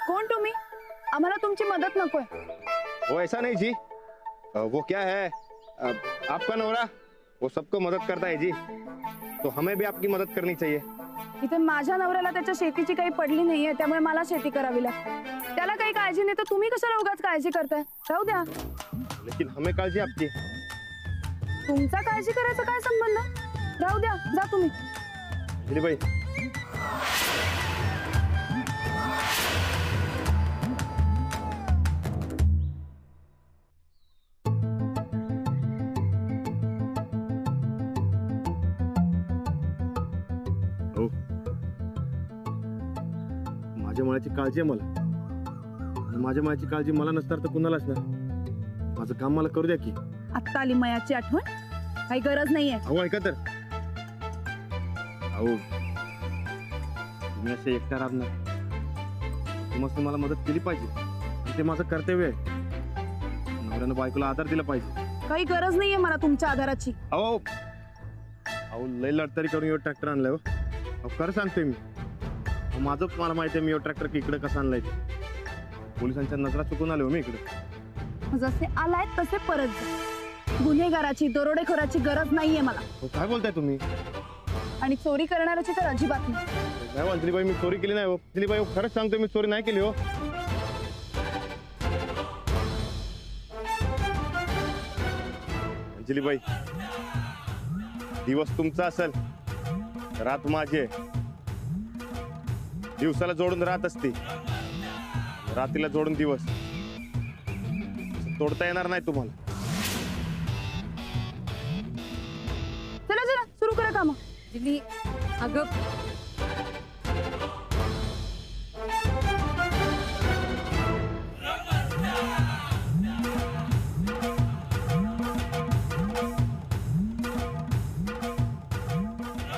कौन तुम्ही? आम्हाला तुमची मदत नकोय। वो ऐसा नहीं जी, वो क्या है, आपका नौरा वो सबको मदद करता है जी, तो हमें भी आपकी मदद करनी चाहिए। इथे माझ्या नवऱ्याला त्याच्या शेतीची काही पडली नाहीये, त्यामुळे मला शेती करावी लागते। त्याला काही काळजी नाही तर तुम्ही कशाला उगाच काळजी करताय? राहू द्या। लेकिन हमें काळजी आपकी। तुमचा काळजी करायचा काय संबंध? राहू द्या, जा तुम्ही। अंजली बाई, हो, माझ्या मनाची काळजी आहे मला, आणि माझ्या मनाची काळजी मला नसणार तर कुणालाच ना। माझं काम मला करू द्या की। आत्ता आली मयाची आठवण, काही गरज नाहीये। अहो ऐका तर, अहो तुम्ही असे एकटा राहणार, तुम्हाला मला मदत केली पाहिजे, ते माझं कर्तव्य आहे। नवऱ्यानं बायकोला आधार दिला पाहिजे। काही गरज नाहीये मला तुमच्या आधाराची। अहो अहो लय लढतरी करून यो ट्रॅक्टर आणलाय हो। अहो खरं सांगतोय मी, माझं मला माहिती आहे मी यो ट्रॅक्टर इकडे कसं आणलाय ते। पोलिसांच्या नजरा चुकून आलो मी इकडे। जसे आलाय तसे परत जा। गुन्हेगाराची, दरोडेखोराची गरज नाहीये मला। काय बोलताय तुम्ही? आणि चोरी करणाऱ्याची तर अजिबात नाही। नाही अंजलीबाई, मी चोरी केली नाही हो। अंजलीबाई हो, खरंच सांगतोय मी चोरी नाही केली हो। अंजलीबाई, दिवस तुमचा असेल, रात माझी आहे। दिवसाला जोडून रात असते, रात्रीला जोडून दिवस। तोडता येणार नाही तुम्हाला। चला चला सुरू करा काम। दिली अगं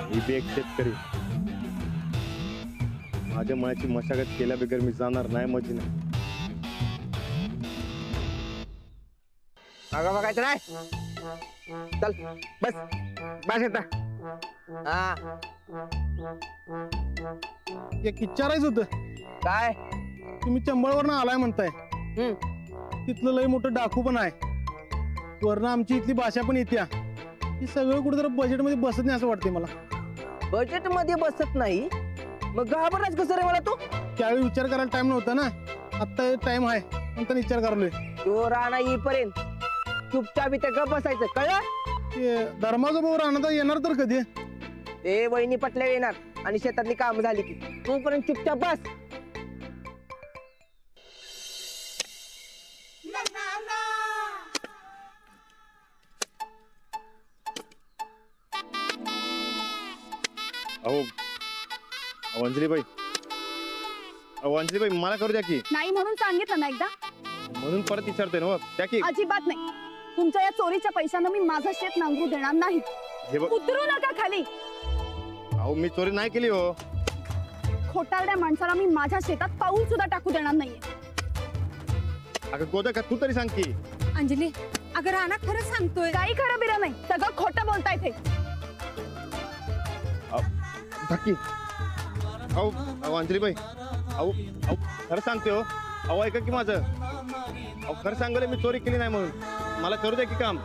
मी बी एक शेतकरी, माझ्या मनाची मशागत केल्या बिगर मी जाणार नाही मजी नाही। अगं बघायचं नाही, चल बस बस येता। हा एक विचारायचं होतं, काय? तुम्ही चंबळवरनं आलाय म्हणताय, तिथलं लय मोठं डाकू पण आहे, वरनं आमची इथली भाषा पण येत्या, हे सगळं कुठेतरी बजेटमध्ये बसत नाही असं वाटतंय मला। बजेट मध्ये बसत नाही? मग घाबरलाच कसं रे मला तू? त्यावेळी विचार करायला टाइम नव्हता ना, आत्ता टाइम आहे म्हणता विचार करलोय। तो राणा येईपर्यंत चुपचाप इथे गप बसायचं, कळलं? ते धर्माचा भाऊ राहणार येणार तर कधी? ते वहिनी पटल्या येणार आणि शेतातली काम झाली की तोपर्यंत चुपचाप बस। अहो अहो अंजलीबाई, अहो अंजलीबाई मला करू द्या की। नाही म्हणून सांगितलं ना एकदा। म्हणून परत विचारतोय ना हो, त्या की। अजिबात नाही। तुमच्या या चोरीच्या पैशानं मी माझं शेत नांगरू देणार नाही। हे बघ, उतरू नका खाली। अहो मी चोरी नाही केली हो। खोटारड्या माणसाला मी माझ्या शेतात पाऊल सुद्धा टाकू देणार नाहीये। अगं गोदा का तू तरी सांग की। अंजली अगं राणा खरं सांगतोय। काही खरं बिरं नाही, सगळं खोटं बोलताय ते। धक्की, अहो अहो अंजलीबाई, अहो अहो खरं सांगते हो। अहो ऐका की माझं, अहो खरं सांगले मी चोरी केली नाही म्हणून, मला करू द्या की काम।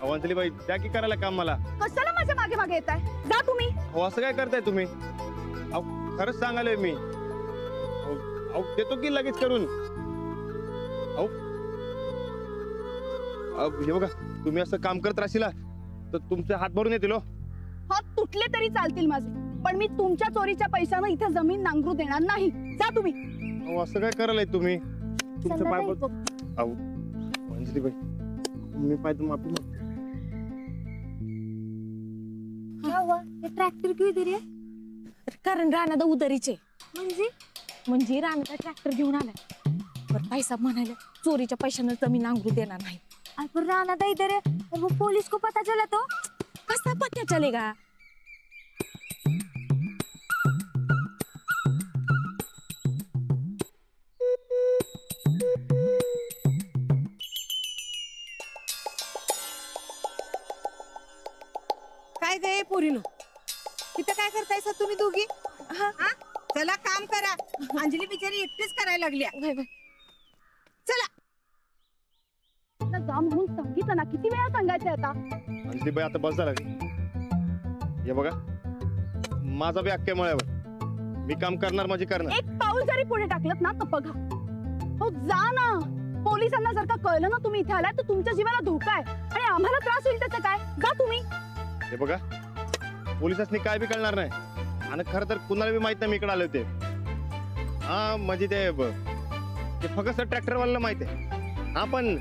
अहो अंजलीबाई द्या की करायला काम मला। कशाला माझ्या मागे मागे येताय? जा तुम्ही। अहो असं काय करताय तुम्ही? अहो खरंच सांगालोय मी। अहो देतो की लगेच करून। अहो अहो हे बघा, तुम्ही असं काम करत राहशील तर तुमचे हात भरून येतील हो। हात तुटले तरी चालतील माझे, पण मी तुमच्या चोरीच्या पैशानं इथे जमीन नांगरू देणार नाही। जा तुम्ही। अहो असं काय करायलाय तुम्ही? तुमचं पाय संध्याकाळी बघू। अहो अंजलीबाई, मी पाय तर माफी मागतो। क्या हुआ? ये ट्रॅक्टर क्यों इधर है? कारण राणा उदरीचे म्हणजे राणा ट्रॅक्टर घेऊन आलाय, पर पैसा म्हणाले चोरीच्या पैशानं जमीन नांगरू देणार नाही। पर राणा था इधर है और वो पुलिस को पता चला तो कसा पत्ता चलेगा? काय गे पोरीनो, इथं काय करतायसा तुम्ही दोघी? चला काम करा. अंजली बिचारी एकटीच करायला लागल्या. वय, वय. चला. आता जा म्हणून सांगितलं ना, किती वेळा सांगायचंय आता. अंजली बाई आता बस झालं. हे बघा माझा बी अख्ख्या मळ्यावर मी काम करणार म्हणजे करणार. एक पाऊल जरी पुढे टाकलं ना तर बघा. हो जा ना. पोलिसांना जर का कळलं ना तुम्ही इथे आलात तर तुमच्या जीवाला धोका आहे आणि आम्हाला त्रास होईल त्याचं काय. जा तुम्ही. हे बघा पोलिसांनी काय बी कळणार नाही आणि खरं तर कुणाला बी माहित नाही मी इकडे आले होते. हा म्हणजे ते फक्त ट्रॅक्टरवाल्याला माहित आहे. हा पण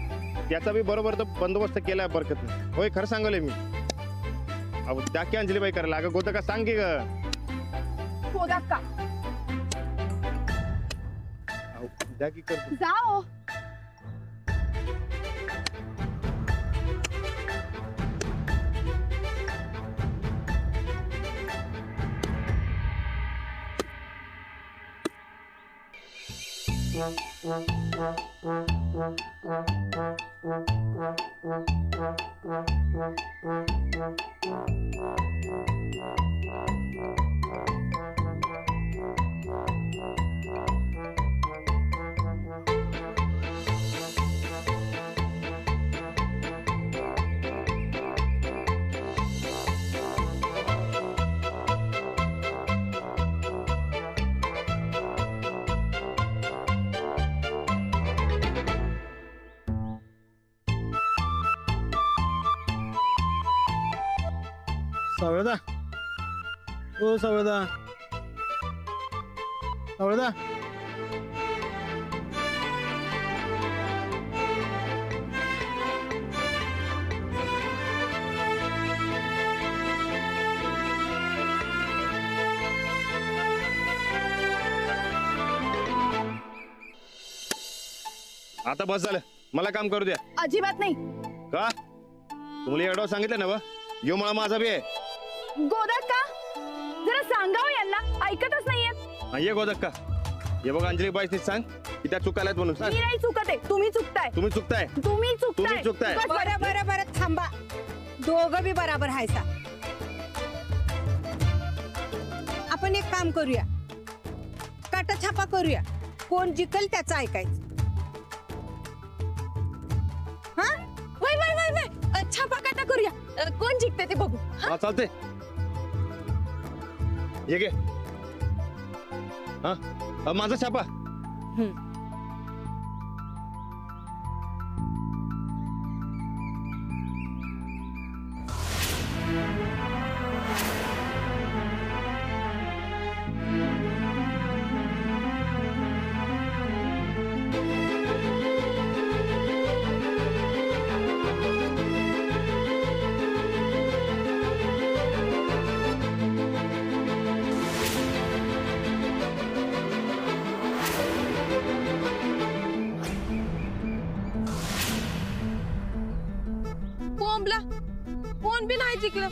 त्याचा बी बरोबर तो बंदोबस्त केलाय बरकत नाही. होय खरं सांगले मी. अहो त्या की अंजली बाई करायला अगं गोत का सांग की ग. शोधा का. अहो, द्या की करतो. जा हो. सावळदा ओ सावळदा सावळदा आता बस झालं मला काम करू द्या. अजिबात नाही. का तुम्हाला एवढं सांगितलं ना व यो मला माझा बी आहे. गोदात का. जरा सांगावं यांना. ऐकतच नाहीये. हा, ये गोदक का. हे बघा अंजली बाईच सांग की त्या चुकाल्यात म्हणून सांग. मी नाही चुकत आहे. तुम्ही चुकताय. तुम्ही चुकताय. तुम्ही चुकताय. तुम्ही चुकताय. बस, बस. बरं बरं बरं थांबा. दोघं बी बराबर हायसा. आपण एक काम करूया. काटाछापा करूया. कोण जिंकल त्याचं ऐकायचं. हा वय वय वय वय. छापा काटा करूया. कोण जिंकते ते बघू. हा चालते. ये गे. हा माझा छापा. कोंबला कोण बी नाही जिंकलं.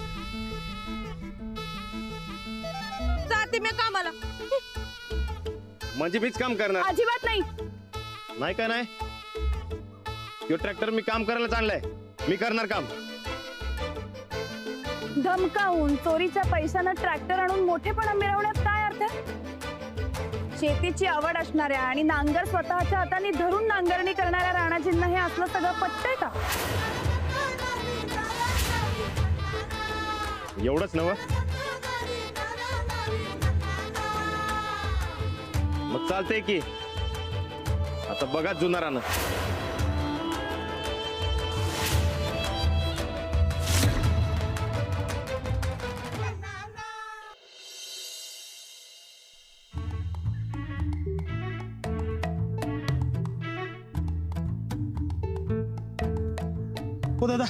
जाते मी कामाला. म्हणजे मीच काम करणार. अजिबात नाही. नाही का नाही. यो ट्रॅक्टर मी काम करायला आणलाय. मी करणार काम. धमकावून चोरीच्या पैशानं ट्रॅक्टर आणून मोठेपणा मिळवण्यात काय अर्थ आहे. शेतीची आवड असणाऱ्या आणि नांगर स्वतःच्या हाताने धरून नांगरणी करणाऱ्या राणाजींना हे असलं सगळं पटतंय का. एवढंच नव. मग चालतंय की. आता बघा जुनारानं. हो दादा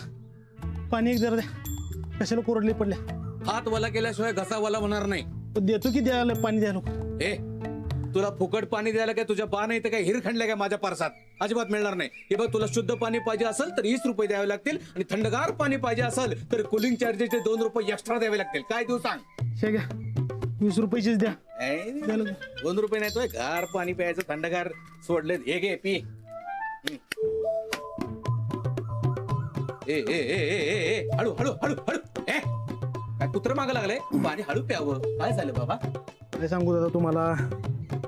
पाणी एक जरा द्या. कशाला कोरडले पडल्या. हात वला केल्याशिवाय घसा वला होणार नाही. देतो की द्यायला पाणी द्या नको. ए तुला फुकट पाणी द्यायला काय तुझ्या बा नाही तर काय हिर खणल्या काय माझ्या परसात. अजिबात मिळणार नाही. हे बघ तुला शुद्ध पाणी पाहिजे असेल तर 20 रुपये द्यावे लागतील आणि थंडगार पाणी पाहिजे असेल तर कुलिंग चार्जेसचे 2 रुपये एक्स्ट्रा द्यावे लागतील. काय देऊ सांग. शे घ्या 20 रुपयेचीच द्या. द्या लगे. 2 रुपये नाही तो गार पाणी प्यायचं थंडगार सोडले. हे घे पी. ए ए ए ए ए हळू हळू हळू हळू. ए काय कुत्र मागं लागलंय. पाणी हळू प्यावं. काय झालं बाबा. काय सांगू दादा तुम्हाला.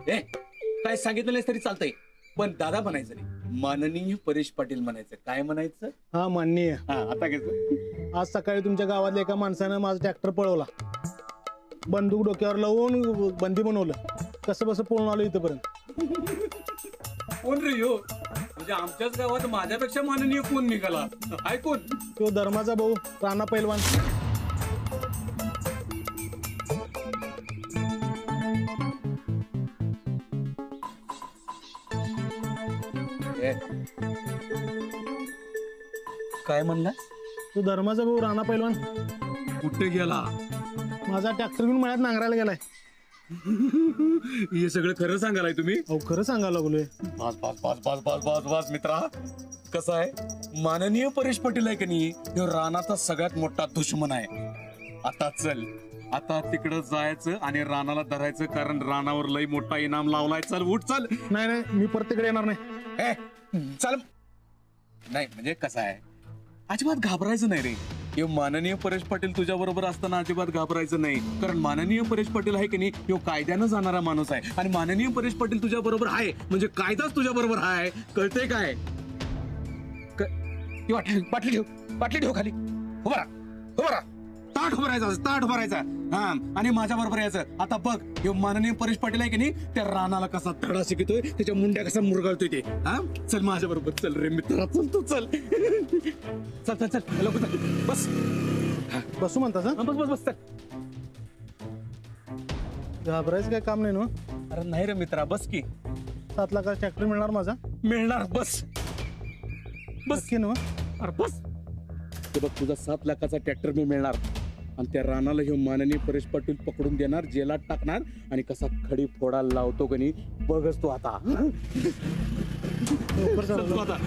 ए काय सांगितलं नाहीस तरी चालतंय, पण दादा म्हणायचं नाही, माननीय परेश पाटील म्हणायचं. काय म्हणायचं? हा मान्य आहे. हा आता कसं? आज सकाळी तुमच्या गावातल्या एका माणसानं माझा ट्रॅक्टर पळवला, बंदूक डोक्यावर लावून बंदी बनवलं. कसं बसं पळून आलो इथपर्यंत. कोण रे हो? म्हणजे आमच्याच गावात माझ्यापेक्षा माननीय कोण निघाला? ऐकून तो धर्माचा भाऊ राणा पैलवान. काय म्हणला? तो धर्माचा भाऊ राणा पैलवान कुठे गेला? माझा ट्रॅक्टर घेऊन मळ्यात नांगरायला गेलाय. हे सगळं खरं सांगालाय तुम्ही? अहो खरं सांगायला लागलोय. बस बस बस बस बस बस बस मित्रा, कसं आहे, माननीय परेश पाटील आहे की नाही, ह्यो रानाचा सगळ्यात मोठा दुश्मन आहे. आता चल, आता तिकडं जायचं आणि रानाला धरायचं, कारण रानावर लई मोठा इनाम लावलाय. चल उठ चल. नाही नाही, मी परत तिकडे येणार नाही. ए चल. नाही म्हणजे कसं आहे, अजिबात घाबरायचं नाही रे. हे माननीय परेश पाटील तुझ्या बरोबर असताना अजिबात घाबरायचं नाही, कारण माननीय परेश पाटील आहे की नाही, ह्यो कायद्यानं जाणारा माणूस आहे. आणि माननीय परेश पाटील तुझ्या बरोबर आहे म्हणजे कायदाच तुझ्या बरोबर आहे. कळतंय काय? ती बाटली ठेव खाली. उभा राहा. ताट भरायचा. हा, आणि माझ्या बरोबर यायचं. आता बघ, हे माननीय परेश पाटील आहे की नाही, त्या रानाला कसा धडा शिकतोय, त्याच्या मुंड्या कसा मुरगळतोय ते. हा, चल माझ्या बरोबर. चल रे मित्रा, चल तू चल. चल लवकर चल. बस बसू म्हणता सर? बस बस बस चल. घाबरायचं काय काम नाही ना. अरे नाही रे मित्रा, बस की. 7 लाखाचा ट्रॅक्टर मिळणार माझा. मिळणार. बस नक्की ना. अरे बस. ते बघ, तुझा 7 लाखाचा ट्रॅक्टर मी मिळणार, आणि त्या रानाला हे माननीय परेश पाटील पकडून देणार, जेलात टाकणार, आणि कसा खडी फोडायला लावतो का नाही बघच तू आता. चल तू आता.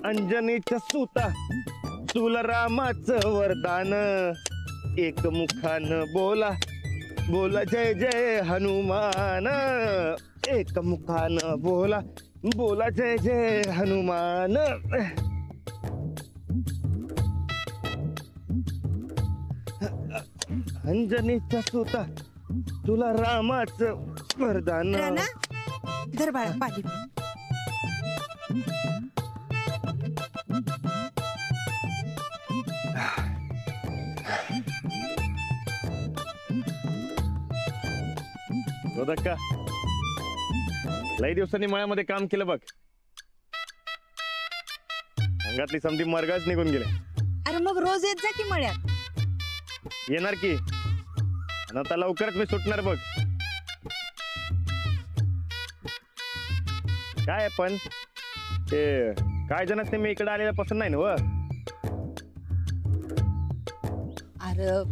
अंजनीच्या सुता तुला रामाचं वरदान, एक मुखानं बोला बोला जय जय हनुमान, एक मुखानं बोला बोला जय जय हनुमान. अंजनीचा सुता तुला रामाचं वरदान. राणा धर बाळा पाणी. का लई दिवसांनी मळ्यामध्ये काम केलं बघ. अंगातली समधी मर्गाच निघून गेले. अरे मग रोज येत जा की मळ्यात. येणार की आणि आता लवकरच मी सुटणार बघ. काय पण ते काय जणच मी इकडे आलेलं पसंत नाही ना व. अरे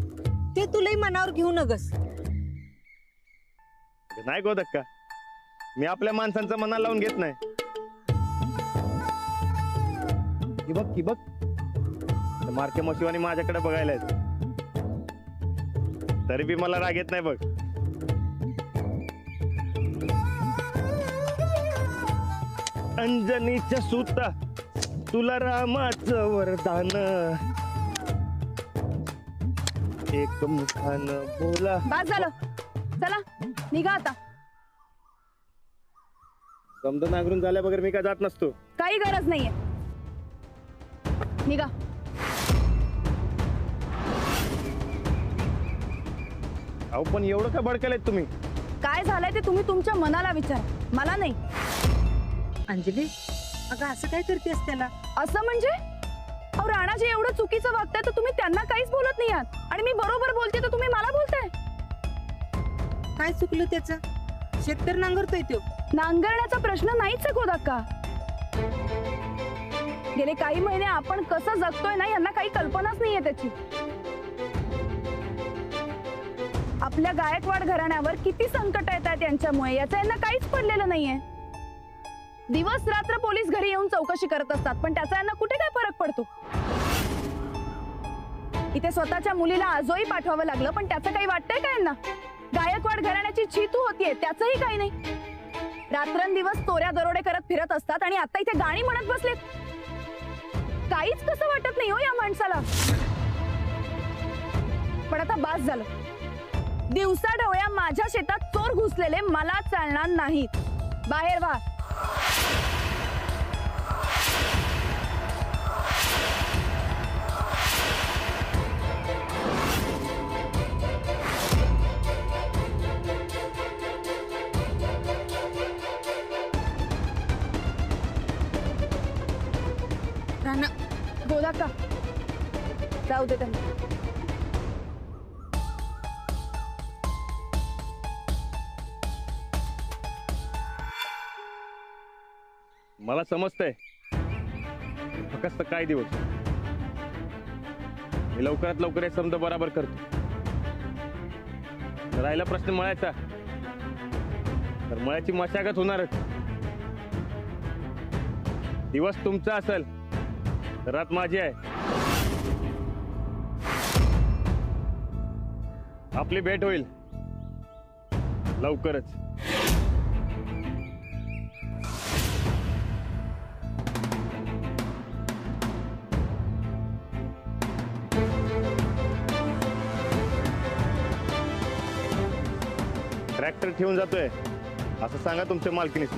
ते तुलाही मनावर घेऊ नगस. नाही गो धक्का, मी आपल्या माणसांचं मनाला लावून घेत नाही. की बघ मारके मशिवानी माझ्याकडे बघायला आहेत. तरी बी मला राग येत नाही बघ. अंजनीच्या सुता तुला रामाचं वरदान. एक मुखानं बोला. बस झालं, चला निघा आता. समजा नांगरून झाल्या बगैर मी काय जात नसतो. काही गरज नाहीये, निघा. अहो पण एवढं का भडकलेत तुम्ही? काय झालंय ते तुम्ही तुमच्या मनाला विचारा, मला नाही. अंजली अगं असं काय करतेस त्याला? असं म्हणजे अहो राणा जे एवढं चुकीचं वागताय तर तुम्ही त्यांना काहीच बोलत नाही आहात आणि मी बरोबर बोलते तर तुम्ही मला बोलताय. काय चुकलं त्याचं? शेततर नांगरतोय तो. नांगरण्याचा प्रश्न नाहीच आहे गोदाक्का. गेले काही महिने आपण कसं जगतोय ना यांना काही कल्पनाच नाहीये त्याची. आपल्या गायकवाड घराण्यावर किती संकट येत आहेत यांच्यामुळे याचं यांना काहीच पडलेलं नाहीये. दिवस रात्र पोलीस घरी येऊन चौकशी करत असतात पण त्याचा यांना कुठे काय फरक पडतो. इथे स्वतःच्या मुलीला आजोही पाठवावं लागलं पण त्याचं काही वाटतंय का यांना? गायकवाड घराण्याची चीतू होतीये त्याचंही काही नाही. रात्रंदिवस चोऱ्या दरोडे करत फिरत असतात आणि आता इथे गाणी म्हणत बसलेत. काहीच कसं वाटत नाही हो या माणसाला. पण आता बास झालं. दिवसा ढवळ्या माझ्या शेतात चोर घुसलेले मला चालणार नाहीत. बाहेर व्हा. राणा गोदाक्का जाऊ दे त्यांना. मला समजतंय फक्त काय दिवस. मी लवकरात लवकर हे समजा बराबर करतो. राहिला प्रश्न मळ्याचा तर मळ्याची मशागत होणारच. दिवस तुमचा असेल तर रात माझी आहे. आपली भेट होईल लवकरच. ट्रॅक्टर ठेवून जातोय असं सांगा तुमच्या मालकीनीस.